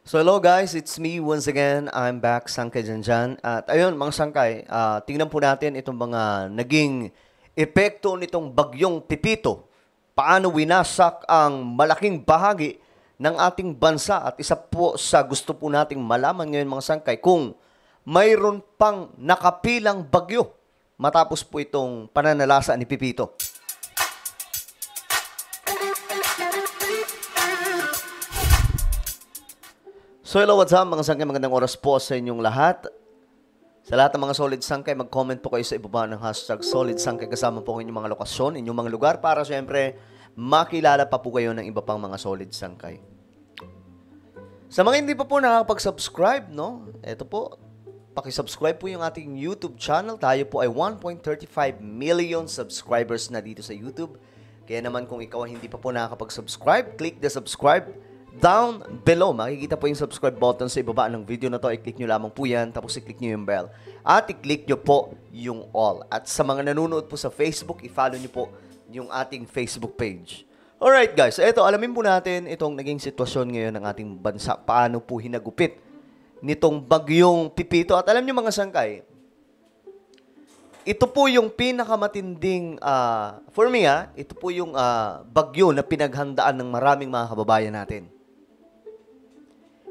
So hello guys, it's me once again. I'm back, Sangkay Janjan. At ayun mga Sangkay, tingnan po natin itong mga naging epekto nitong bagyong Pipito. Paano winasak ang malaking bahagi ng ating bansa at isa po sa gusto po nating malaman ngayon mga Sangkay kung mayroon pang nakapilang bagyo matapos po itong pananalasa ni Pipito. So hello, what's up mga Sangkay, magandang oras po sa inyong lahat. Sa lahat ng mga Solid Sangkay, mag-comment po kayo sa ibaba ng hashtag Solid Sangkay kasama po ang inyong mga lokasyon, inyong mga lugar para syempre makilala pa po kayo ng iba pang mga Solid Sangkay. Sa mga hindi pa po nakakapag-subscribe, no? Ito po, pakisubscribe po yung ating YouTube channel. Tayo po ay 1.35 million subscribers na dito sa YouTube. Kaya naman kung ikaw hindi pa po nakakapag-subscribe, click the subscribe down below. Makikita po yung subscribe button sa ibaba ng video na to. I-click nyo lamang po yan. Tapos i-click nyo yung bell. At i-click nyo po yung all. At sa mga nanonood po sa Facebook, i-follow nyo po yung ating Facebook page. Alright guys, eto alamin po natin itong naging sitwasyon ngayon ng ating bansa. Paano po hinagupit nitong bagyong Pipito. At alam nyo mga Sangkay, ito po yung pinakamatinding, for me ito po yung bagyo na pinaghandaan ng maraming mga kababayan natin.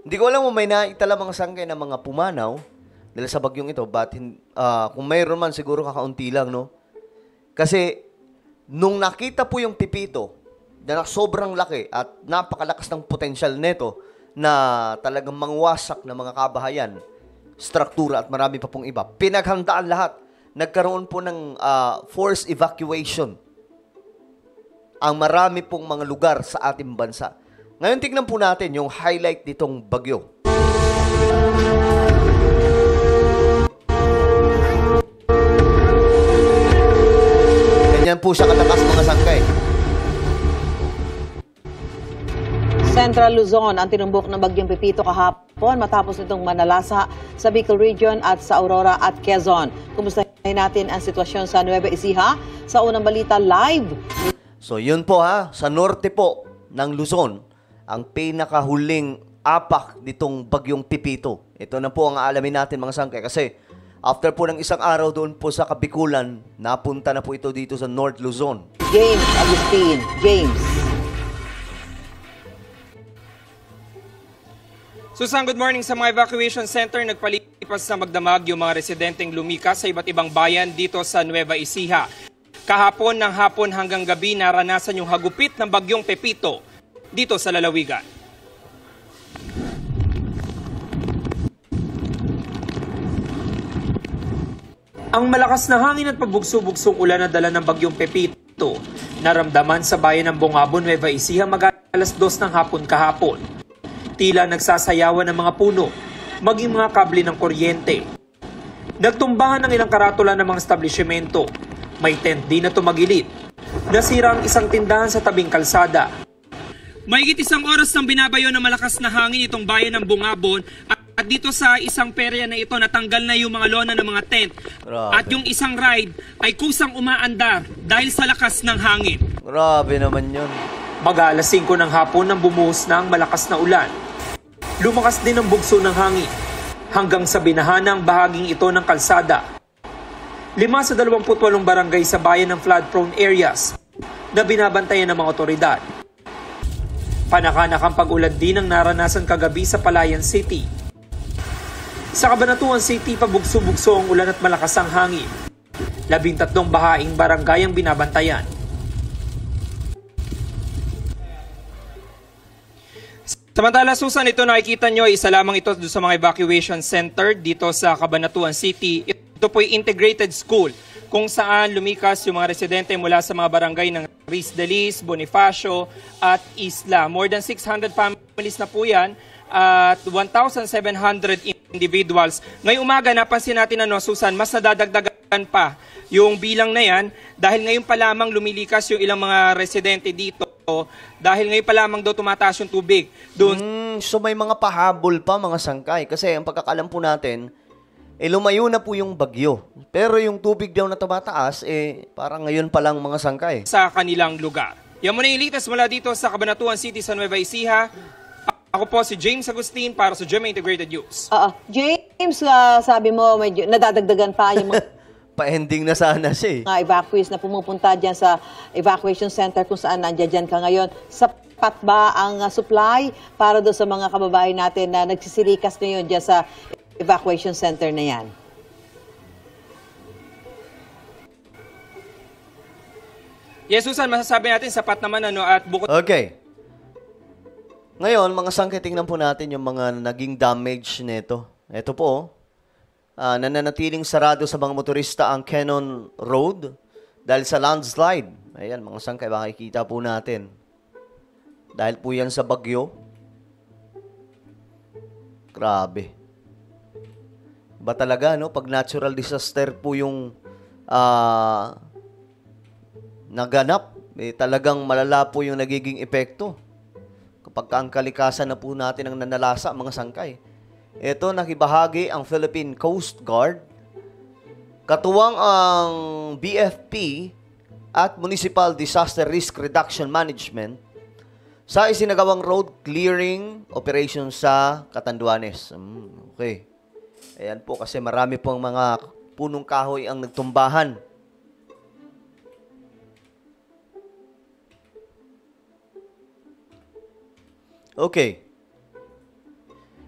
Hindi ko alam kung may naitala mga Sangkay na mga pumanaw dahil sa bagyong ito, but kung mayroon man siguro kakaunti lang, no? Kasi nung nakita po yung Pipito na sobrang laki at napakalakas ng potensyal nito na talagang mangwasak ng mga kabahayan, struktura at marami pa pong iba, pinaghandaan lahat. Nagkaroon po ng forced evacuation ang marami pong mga lugar sa ating bansa. Ngayon tignan po natin yung highlight nitong bagyo. Ganyan po siya kalakas mga Sangkay. Central Luzon ang tinumbok ng bagyong Pipito kahapon matapos nitong manalasa sa Bicol Region at sa Aurora at Quezon. Kumustahin natin ang sitwasyon sa Nueva Ecija sa unang balita live. So yun po sa norte po ng Luzon, ang pinakahuling apak nitong bagyong Pipito. Ito na po ang aalamin natin mga Sangkay kasi after po ng isang araw doon po sa Kabikulan, napunta na po ito dito sa North Luzon. James Agustin, James. Susan, good morning sa mga evacuation center. Nagpalipas sa magdamag yung mga residenteng lumikas sa iba't ibang bayan dito sa Nueva Ecija. Kahapon ng hapon hanggang gabi naranasan yung hagupit ng bagyong Pepito dito sa lalawigan. Ang malakas na hangin at pabugso-bugsong ulan na dala ng bagyong Pepito naramdaman sa bayan ng Bongabon, Nueva Ecija mag-alas 2 ng hapon kahapon. Tila nagsasayawan ng mga puno, maging mga kable ng kuryente. Nagtumbahan ng ilang karatula ng mga establishmento. May tent din na tumagilid. Nasira ang isang tindahan sa tabing kalsada. Mahigit isang oras nang binabayo ng malakas na hangin itong bayan ng Bungabon at dito sa isang perya na ito natanggal na yung mga lona ng mga tent. Grabe. At yung isang ride ay kusang umaandar dahil sa lakas ng hangin. Grabe naman yun. Mag-alas 5 ng hapon nang bumuhos na ang malakas na ulan. Lumakas din ang bugso ng hangin hanggang sa binahanang bahaging ito ng kalsada. 5 sa 28 barangay sa bayan ng flood-prone areas na binabantayan ng mga otoridad. Panakanak ang pag-ulan din ang naranasan kagabi sa Palayan City. Sa Cabanatuan City, pabugso-bugso ang ulan at malakas ang hangin. 13 bahaing barangay ang binabantayan. Samantala, Susan, ito nakikita nyo, isa lamang ito sa mga evacuation center dito sa Cabanatuan City. Ito po ay integrated school kung saan lumikas yung mga residente mula sa mga barangay ng Riz de Lis, Bonifacio at Isla. More than 600 families na po yan at 1,700 individuals. Ngayong umaga, napansin natin Susan, mas nadadagdagan pa yung bilang na yan dahil ngayon pa lamang lumilikas yung ilang mga residente dito dahil ngayon pa lamang daw tumataas yung tubig. So may mga pahabol pa mga Sangkay kasi ang pagkakalam po natin, lumayo na po yung bagyo. Pero yung tubig daw na tumataas, parang ngayon pa lang mga Sangkay. Sa kanilang lugar. Yan muna yung latest mula dito sa Cabanatuan City sa Nueva Ecija. Ako po si James Agustin para sa GMA Integrated News. James, sabi mo medyo nadadagdagan pa yung mga Pa-ending na sana siya eh. evacuees na pumupunta dyan sa evacuation center kung saan nandiyan ka ngayon. Sapat ba ang supply para doon sa mga kababayan natin na nagsisilikas ngayon dyan sa evacuation center na yan? Yes, Susan, masasabi natin sapat naman at bukod Okay. Ngayon, mga sangkay, tingnan po natin yung mga naging damage nito. Ito po, nananatiling sarado sa mga motorista ang Cannon Road dahil sa landslide. Ayan, mga sangkay, makikita po natin. Dahil po yan sa bagyo. Grabe. Ba talaga, no? Pag natural disaster po yung naganap, talagang malala po yung nagiging epekto. Kapag ang kalikasan na po natin ang nanalasa, mga sangkay. Ito, nakibahagi ang Philippine Coast Guard, katuwang ang BFP at Municipal Disaster Risk Reduction Management sa isinagawang road clearing operation sa Catanduanes. Okay. Ayan po, kasi marami pong mga punong kahoy ang nagtumbahan. Okay.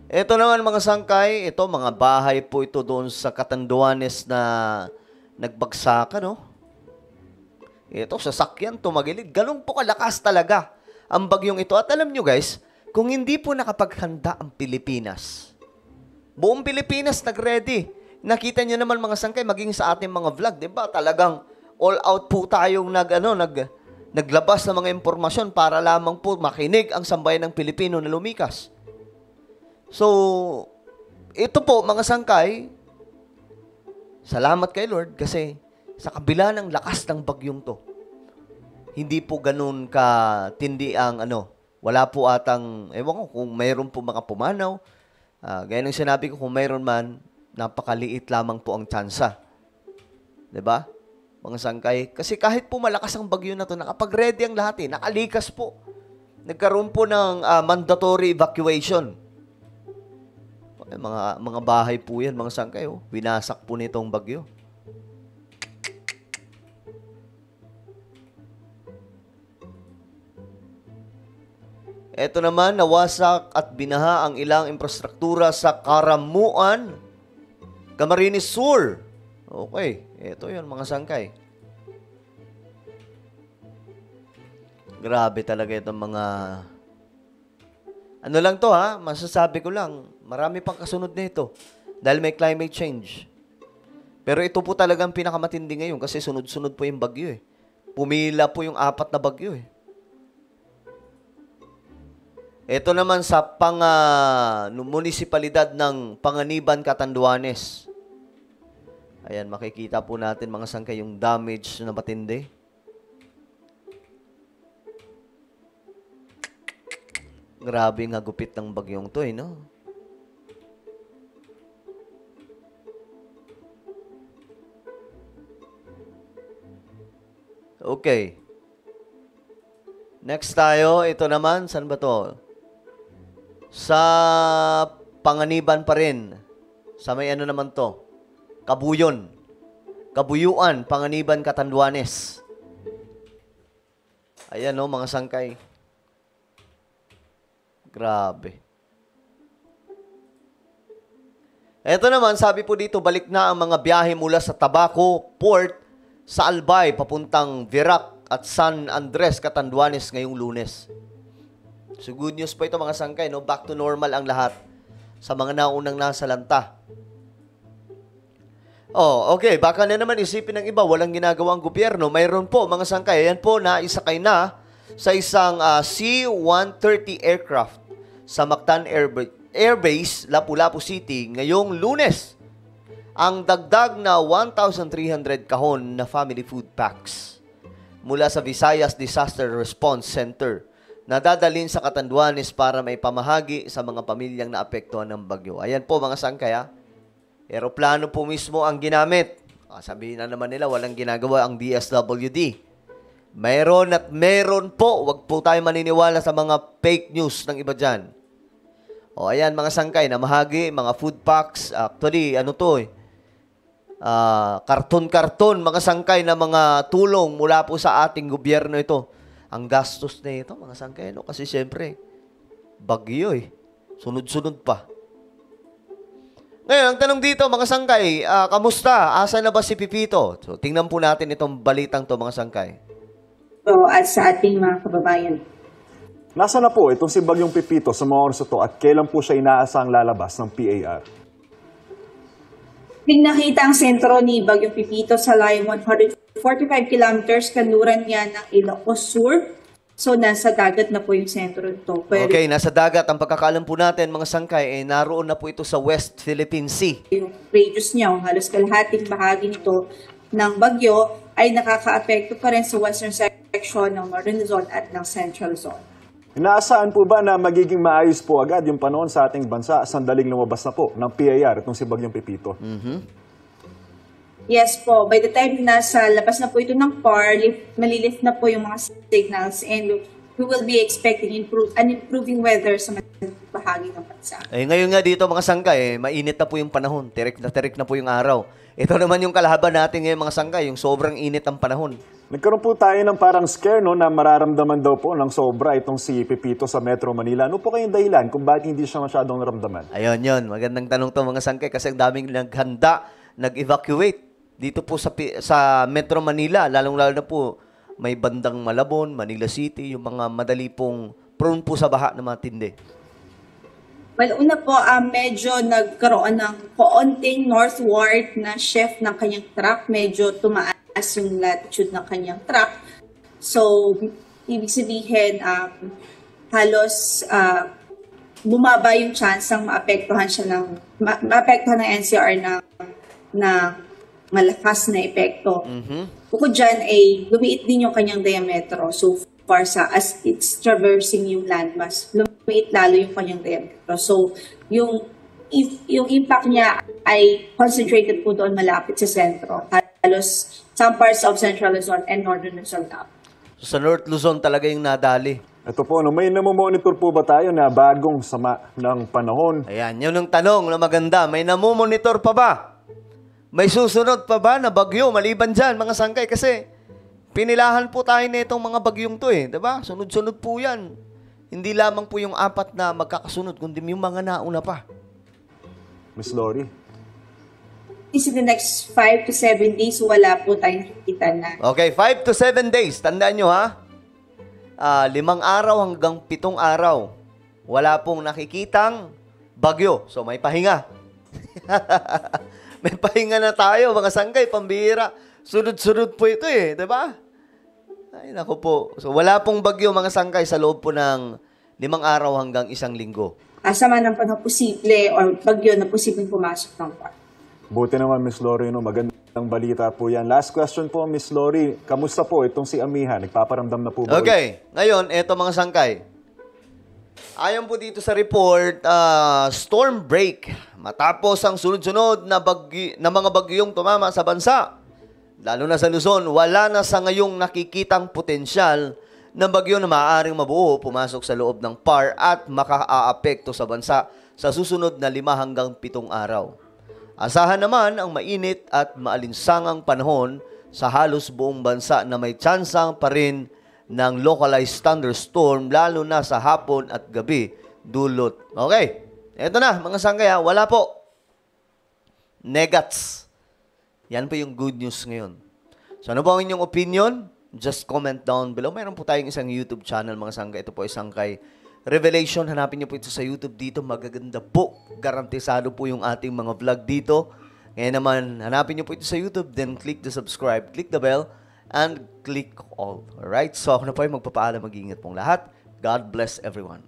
Ito naman mga sangkay, ito mga bahay po ito doon sa Catanduanes na nagbagsakan, no? Ito, sasakyan, tumagilid. Ganun po kalakas talaga ang bagyong ito. At alam nyo guys, kung hindi po nakapaghanda ang Pilipinas, buong Pilipinas nag-ready. Nakita nyo naman mga sangkay, maging sa ating mga vlog, di ba? Talagang all out po tayong naglabas ng mga impormasyon para lamang po makinig ang sambayan ng Pilipino na lumikas. So, ito po mga sangkay, salamat kay Lord kasi sa kabila ng lakas ng bagyong to, hindi po ganun katindi ang wala po atang, ewan ko kung mayroon po mga pumanaw, gaya ng sinabi ko, kung mayroon man, napakaliit lamang po ang tsansa. 'Di ba? Mga sangkay. Kasi kahit po malakas ang bagyo na to, nakapag-ready ang lahat nakalikas po. Nagkaroon po ng mandatory evacuation. Mga bahay po yan, mga sangkay. Winasak po nitong bagyo. Ito naman, nawasak at binaha ang ilang infrastruktura sa Karamuan, Camarines Sur. Okay, ito yun mga sangkay. Grabe talaga itong mga... Ano lang to masasabi ko lang, marami pang kasunod na ito dahil may climate change. Pero ito po talagang pinakamatindi ngayon kasi sunod-sunod po yung bagyo Pumila po yung 4 na bagyo Ito naman sa munisipalidad ng Panganiban, Catanduanes. Ayan, makikita po natin mga sangkay yung damage na matindi. Grabe nga gupit ng bagyong to no? Okay. Next tayo, ito naman, saan ba to? Sa Panganiban pa rin. Sa may naman to? Kabuyuan, Panganiban, Catanduanes. Ayan mga sangkay. Grabe. Ito naman, sabi po dito, balik na ang mga biyahe mula sa Tabaco Port sa Albay, papuntang Virac at San Andres, Catanduanes ngayong Lunes. So good news pa ito mga sangkay, back to normal ang lahat sa mga naunang nasa lanta. Okay. Baka na naman isipin ng iba, walang ginagawang gobyerno. Mayroon po, mga sangkay. Ayan po, naisakay na sa isang C-130 aircraft sa Mactan Airbase, Lapu-Lapu City, ngayong Lunes. Ang dagdag na 1,300 kahon na family food packs mula sa Visayas Disaster Response Center na dadalhin sa Catanduanes para may pamahagi sa mga pamilyang naapektuhan ng bagyo. Ayan po, mga sangkay, Aeroplano po mismo ang ginamit. Sabihin na naman nila, walang ginagawa ang DSWD. Mayroon at meron po. Huwag po tayo maniniwala sa mga fake news ng iba dyan. O ayan mga sangkay, namahagi, mga food packs. Actually, ano to karton-karton, mga sangkay na mga tulong mula po sa ating gobyerno ito. Ang gastos na ito, mga sangkay, no? Kasi siyempre, bagyo sunod-sunod pa. Ngayon, ang tanong dito, mga sangkay, kamusta? Asa na ba si Pipito? So, tingnan po natin itong balitang to, mga sangkay. So, at sa ating mga kababayan. Nasa na po itong si Bagyong Pipito sa mga oras ito at kailan po siya inaasang lalabas ng PAR? Pinakita ang sentro ni Bagyong Pipito sa layong 145 kilometers kanluran niya ng Ilocos Sur. So, nasa dagat na po yung sentro ito. Pero Okay, nasa dagat. Ang pagkakaalam po natin, mga sangkay, naroon na po ito sa West Philippine Sea. yung radius niya, halos kalahating bahagi nito ng bagyo ay nakaka-apekto pa rin sa western section ng Northern Luzon at ng Central Luzon. Inaasahan po ba na magiging maayos po agad yung panahon sa ating bansa sandaling lumabas na po ng PAR itong si Bagyong Pipito? Yes po, by the time nasa labas na po ito ng PAR, malilift na po yung mga signals and we will be expecting an improving weather sa bahagi ng bansa. Ngayon nga dito, mga sangkay, mainit na po yung panahon. Tirik na po yung araw. Ito naman yung kalaban natin ngayon, mga sangkay, yung sobrang init ang panahon. Nagkaroon po tayo ng parang scare no, na mararamdaman daw po ng sobra itong si Pipito sa Metro Manila. Ano po kayong dahilan kung bakit hindi siya masyadong naramdaman? Ayun yun. Magandang tanong to, mga sangkay, kasi ang daming naghanda, nag-evacuate dito po sa Metro Manila. Lalong-lalo na po may bandang Malabon, Manila City, yung mga madali pong prone po sa baha na matindi. Well, una po, medyo nagkaroon ng kaunting northward na shift ng kanyang track. Medyo tumaas yung latitude ng kanyang track. So, ibig sabihin, halos bumaba yung chance ng maapektuhan ng NCR na malakas na epekto. Bukod dyan, ay lumiit din yung kanyang diametro. So far as it's traversing yung landmass, lumiit lalo yung kanyang diametro. So, yung impact niya ay concentrated po doon malapit sa sentro. Halos some parts of Central Luzon and Northern Luzon na. So, sa North Luzon talaga yung nadali. Ito po, no, may namomonitor po ba tayo na bagong sama ng panahon? Ayan, yun ang tanong na maganda. May namomonitor pa ba? May susunod pa ba na bagyo maliban dyan, mga sangkay? Kasi pinilahan po tayo nitong mga bagyong to diba? Sunod-sunod po yan. Hindi lamang po yung 4 na magkakasunod, kundi yung mga nauna pa. Miss Lori? In the next 5 to 7 days, wala po tayong nakikita na. Okay, 5 to 7 days. Tandaan nyo 5 araw hanggang 7 araw. Wala pong nakikitang bagyo. So may pahinga. May pahinga na tayo, mga sangkay, pambihira. Sunod-sunod po ito diba? Ay, naku po. So wala pong bagyo, mga sangkay, sa loob po ng 5 araw hanggang 1 linggo. Sama ng panahon posible or bagyo na posibleng pumasok ng PAR. Buti naman, Miss Lori, no, magandang balita po yan. Last question po, Miss Lori. Kamusta po itong si Amiha? Nagpaparamdam na po ba? Okay. Ngayon, eto mga sangkay. Ayon po dito sa report, storm break matapos ang sunod-sunod na mga bagyong tumama sa bansa. Lalo na sa Luzon, wala na sa ngayong nakikitang potensyal na bagyo na maaaring mabuo pumasok sa loob ng PAR at makaaapekto sa bansa sa susunod na 5 hanggang 7 araw. Asahan naman ang mainit at maalinsangang panahon sa halos buong bansa na may tsansang pa rin ng localized thunderstorm lalo na sa hapon at gabi dulot. Okay, eto na mga sangkay wala po. Negats. Yan po yung good news ngayon. So ano po ang inyong opinion? Just comment down below. Mayroon po tayong isang YouTube channel mga sangkay. Ito po ay Sangkay Revelation. Hanapin niyo po ito sa YouTube dito. Magaganda po. Garantisado po yung ating mga vlog dito. Ngayon naman, hanapin niyo po ito sa YouTube. Then click the subscribe, click the bell, and click all. Alright? So ako na po ay magpapaalam. Mag-iingat pong lahat. God bless everyone.